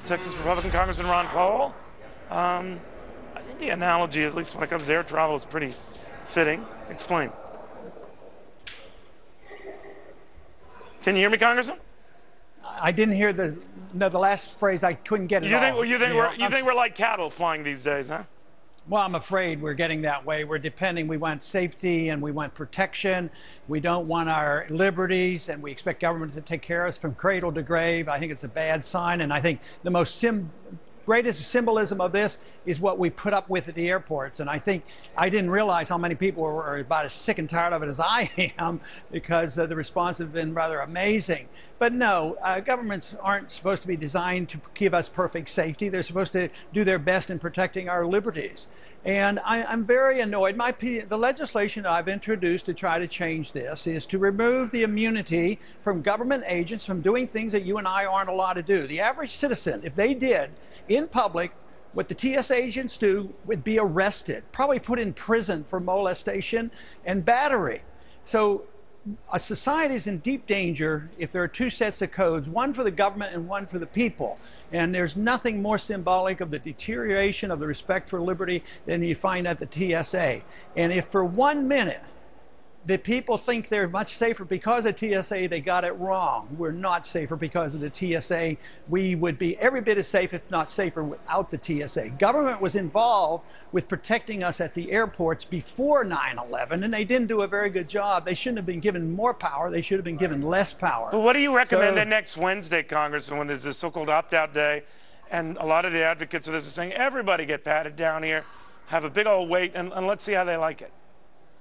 Texas Republican Congressman Ron Paul. I think the analogy, at least when it comes to air travel, is pretty fitting. Explain. Can you hear me, Congressman? I didn't hear the last phrase. I couldn't get it. You think we're like cattle flying these days, huh? Well, I'm afraid we're getting that way. We want safety and we want protection. We don't want our liberties, and we expect government to take care of us from cradle to grave. I think it's a bad sign, and I think the greatest symbolism of this is what we put up with at the airports. And I think I didn't realize how many people were about as sick and tired of it as I am, because the response has been rather amazing. But no, governments aren't supposed to be designed to give us perfect safety. They're supposed to do their best in protecting our liberties. And I'm very annoyed. The legislation I've introduced to try to change this is to remove the immunity from government agents from doing things that you and I aren't allowed to do. The average citizen, if they did in public what the TSA agents do, would be arrested, probably put in prison for molestation and battery. So a society is in deep danger if there are two sets of codes, one for the government and one for the people. And there's nothing more symbolic of the deterioration of the respect for liberty than you find at the TSA. And if for 1 minute the people think they're much safer because of TSA, they got it wrong. We're not safer because of the TSA. We would be every bit as safe, if not safer, without the TSA. Government was involved with protecting us at the airports before 9/11, and they didn't do a very good job. They shouldn't have been given more power. They should have been given less power. But what do you recommend that next Wednesday, Congressman, when there's this so-called opt-out day, and a lot of the advocates of this are saying, everybody get patted down here, have a big old wait, and let's see how they like it?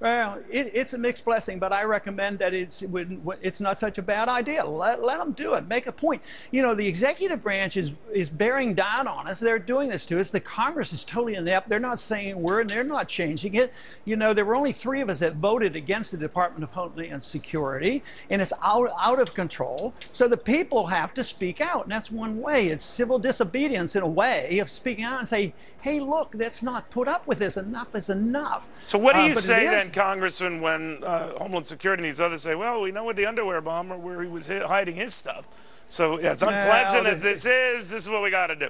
Well, it's a mixed blessing, but I recommend that it's not such a bad idea. Let them do it. Make a point. You know, the executive branch is bearing down on us. They're doing this to us. The Congress is totally inept. They're not saying a word, and they're not changing it. You know, there were only 3 of us that voted against the Department of Homeland Security, and it's out of control. So the people have to speak out, and that's one way. It's civil disobedience in a way of speaking out and say, hey, look, let's not put up with this. Enough is enough. So what do you say then, Congressman, when Homeland Security and these others say, well, we know with the underwear bomber where he was hiding his stuff. So as unpleasant as this is what we got to do.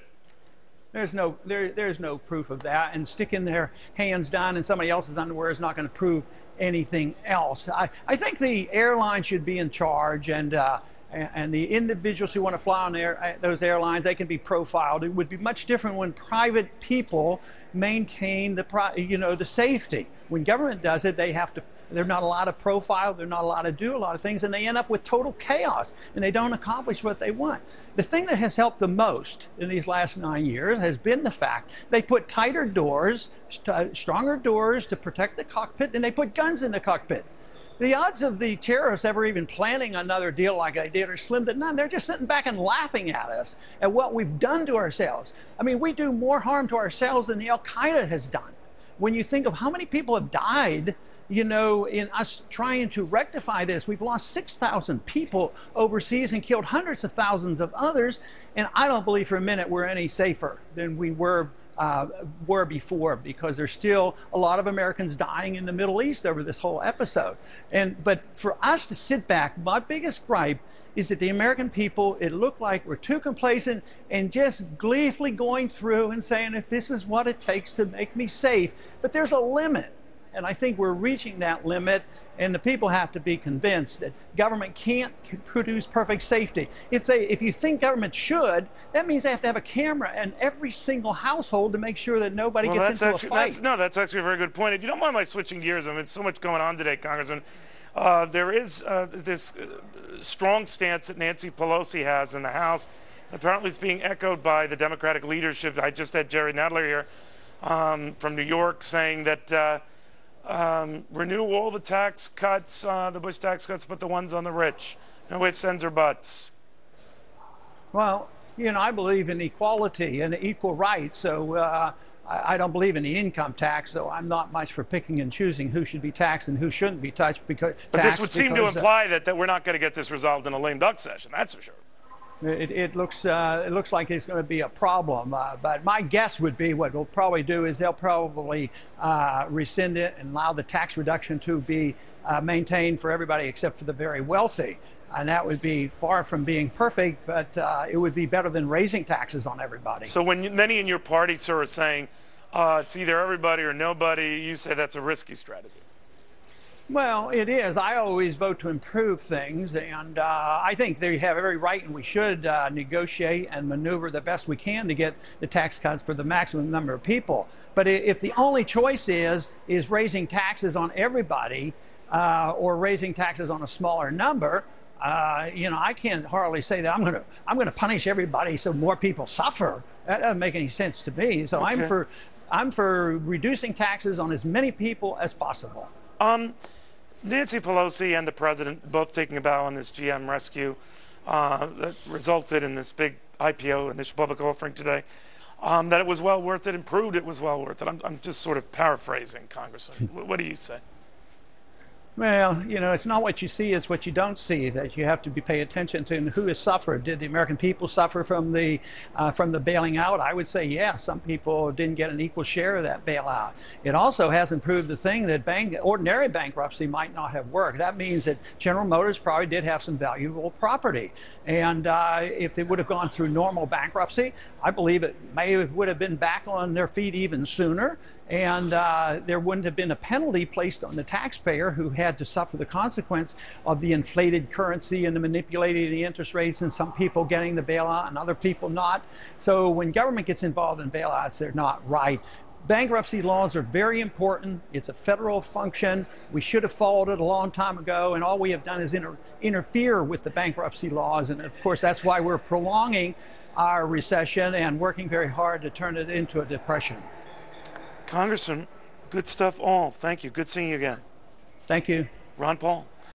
There's no proof of that. And sticking their hands down in somebody else's underwear is not going to prove anything else. I think the airline should be in charge, and the individuals who want to fly on those airlines, they can be profiled. It would be much different when private people maintain the safety. When government does it, they're not allowed to profile, they're not allowed to do a lot of things, and they end up with total chaos, and they don't accomplish what they want. The thing that has helped the most in these last 9 years has been the fact they put tighter doors, stronger doors to protect the cockpit, and they put guns in the cockpit. The odds of the terrorists ever even planning another deal like they did are slim to none. They're just sitting back and laughing at us, at what we've done to ourselves. I mean, we do more harm to ourselves than the Al-Qaeda has done. When you think of how many people have died, you know, in us trying to rectify this, we've lost 6,000 people overseas and killed hundreds of thousands of others. And I don't believe for a minute we're any safer than we were before, because there's still a lot of Americans dying in the Middle East over this whole episode. But for us to sit back, my biggest gripe is that the American people, it looked like we're too complacent and just gleefully going through and saying, if this is what it takes to make me safe. But there's a limit. And I think we're reaching that limit, and the people have to be convinced that government can't produce perfect safety. If you think government should, that means they have to have a camera in every single household to make sure that nobody gets into a fight. That's actually a very good point. If you don't mind my switching gears, I mean, so much going on today, Congressman. There is this strong stance that Nancy Pelosi has in the House. Apparently it's being echoed by the Democratic leadership. I just had Jerry Nadler here from New York saying that renew all the tax cuts, the Bush tax cuts, but the ones on the rich. No ifs, ands, or buts. Well, you know, I believe in equality and equal rights, so I don't believe in the income tax, so I'm not much for picking and choosing who should be taxed and who shouldn't be touched. But this would seem to imply that we're not going to get this resolved in a lame duck session, that's for sure. It looks like it's going to be a problem, but my guess would be what we'll probably do is they'll probably rescind it and allow the tax reduction to be maintained for everybody except for the very wealthy. and that would be far from being perfect, but it would be better than raising taxes on everybody. So when many in your party, sir, are saying it's either everybody or nobody, you say that's a risky strategy. Well, it is. I always vote to improve things, and I think they have every right, and we should negotiate and maneuver the best we can to get the tax cuts for the maximum number of people. But if the only choice is raising taxes on everybody or raising taxes on a smaller number, I can't hardly say that I'm going to punish everybody so more people suffer. That doesn't make any sense to me. So okay. I'm for reducing taxes on as many people as possible. Nancy Pelosi and the president both taking a bow on this GM rescue that resulted in this big IPO, initial public offering today, that it was well worth it and proved it was well worth it. I'm just sort of paraphrasing, Congressman. What do you say? Well, it's not what you see, it's what you don't see that you have to pay attention to, and who has suffered. Did the American people suffer from the bailing out? I would say yes. Some people didn't get an equal share of that bailout. It also has improved the thing that ordinary bankruptcy might not have worked. That means that General Motors probably did have some valuable property. And if they would have gone through normal bankruptcy, I believe it would have been back on their feet even sooner. And there wouldn't have been a penalty placed on the taxpayer who had to suffer the consequence of the inflated currency and the manipulating of the interest rates, and some people getting the bailout and other people not. So when government gets involved in bailouts, they're not right. Bankruptcy laws are very important. It's a federal function. We should have followed it a long time ago, and all we have done is interfere with the bankruptcy laws. And of course, that's why we're prolonging our recession and working very hard to turn it into a depression. Congressman, good stuff all. Thank you. Good seeing you again. Thank you. Ron Paul.